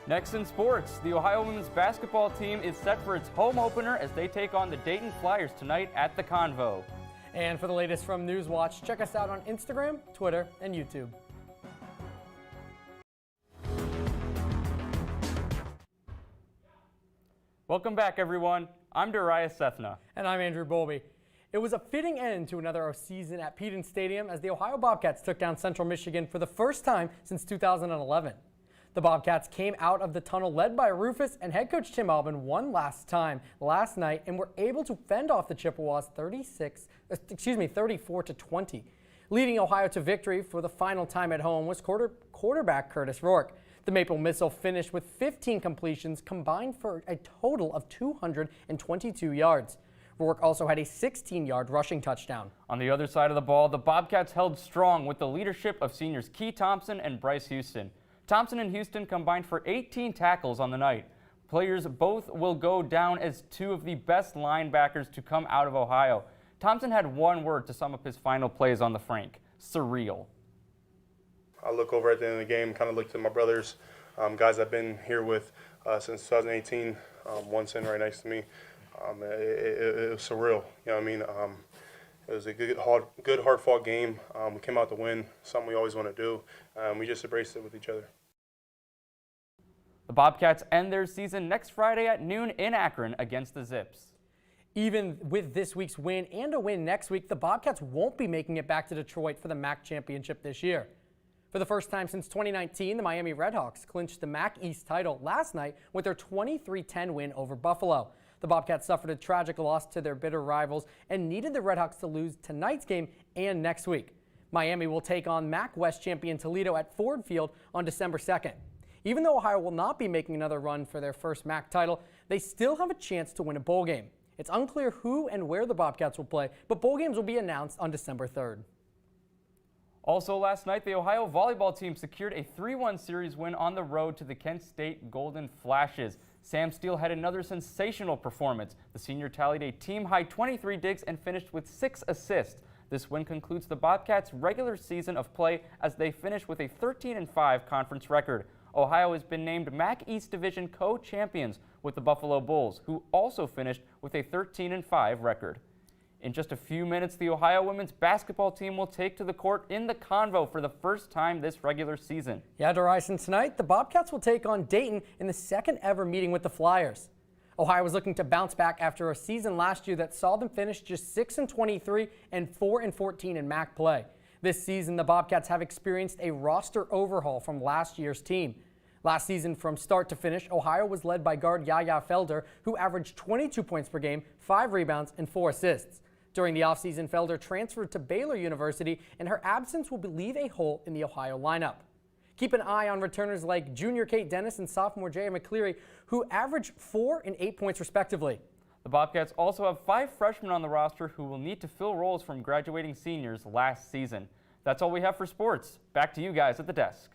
Next in sports, the Ohio women's basketball team is set for its home opener as they take on the Dayton Flyers tonight at the Convo. And for the latest from NewsWatch, check us out on Instagram, Twitter, and YouTube. Welcome back, everyone. I'm Darayus Sethna. And I'm Andrew Bowlby. It was a fitting end to another season at Peden Stadium as the Ohio Bobcats took down Central Michigan for the first time since 2011. The Bobcats came out of the tunnel led by Rufus, and head coach Tim Albin one last time last night and were able to fend off the Chippewas 34-20. Leading Ohio to victory for the final time at home was quarterback Curtis Rourke. The Maple Missile finished with 15 completions combined for a total of 222 yards. Rourke also had a 16-yard rushing touchdown. On the other side of the ball, the Bobcats held strong with the leadership of seniors Key Thompson and Bryce Houston. Thompson and Houston combined for 18 tackles on the night. Players both will go down as two of the best linebackers to come out of Ohio. Thompson had one word to sum up his final plays on the Frank: surreal. I look over at the end of the game, kind of look to my brothers, guys I've been here with since 2018, one sitting right next to me. It was surreal, you know what I mean? It was a good, hard-fought game. We came out to win, something we always want to do. We just embraced it with each other. The Bobcats end their season next Friday at noon in Akron against the Zips. Even with this week's win and a win next week, the Bobcats won't be making it back to Detroit for the MAC championship this year. For the first time since 2019, the Miami Redhawks clinched the MAC East title last night with their 23-10 win over Buffalo. The Bobcats suffered a tragic loss to their bitter rivals and needed the Redhawks to lose tonight's game and next week. Miami will take on MAC West champion Toledo at Ford Field on December 2nd. Even though Ohio will not be making another run for their first MAC title, they still have a chance to win a bowl game. It's unclear who and where the Bobcats will play, but bowl games will be announced on December 3rd. Also last night, the Ohio volleyball team secured a 3-1 series win on the road to the Kent State Golden Flashes. Sam Steele had another sensational performance. The senior tallied a team-high 23 digs and finished with 6 assists. This win concludes the Bobcats' regular season of play as they finish with a 13-5 conference record. Ohio has been named MAC East Division co-champions with the Buffalo Bulls, who also finished with a 13-5 record. In just a few minutes, the Ohio women's basketball team will take to the court in the Convo for the first time this regular season. Yeah, Darayus, tonight the Bobcats will take on Dayton in the second ever meeting with the Flyers. Ohio was looking to bounce back after a season last year that saw them finish just 6-23 and 4-14 in MAC play. This season, the Bobcats have experienced a roster overhaul from last year's team. Last season, from start to finish, Ohio was led by guard Yaya Felder, who averaged 22 points per game, 5 rebounds, and 4 assists. During the offseason, Felder transferred to Baylor University, and her absence will leave a hole in the Ohio lineup. Keep an eye on returners like junior Kate Dennis and sophomore Jaya McCleary, who averaged 4 and 8 points respectively. The Bobcats also have 5 freshmen on the roster who will need to fill roles from graduating seniors last season. That's all we have for sports. Back to you guys at the desk.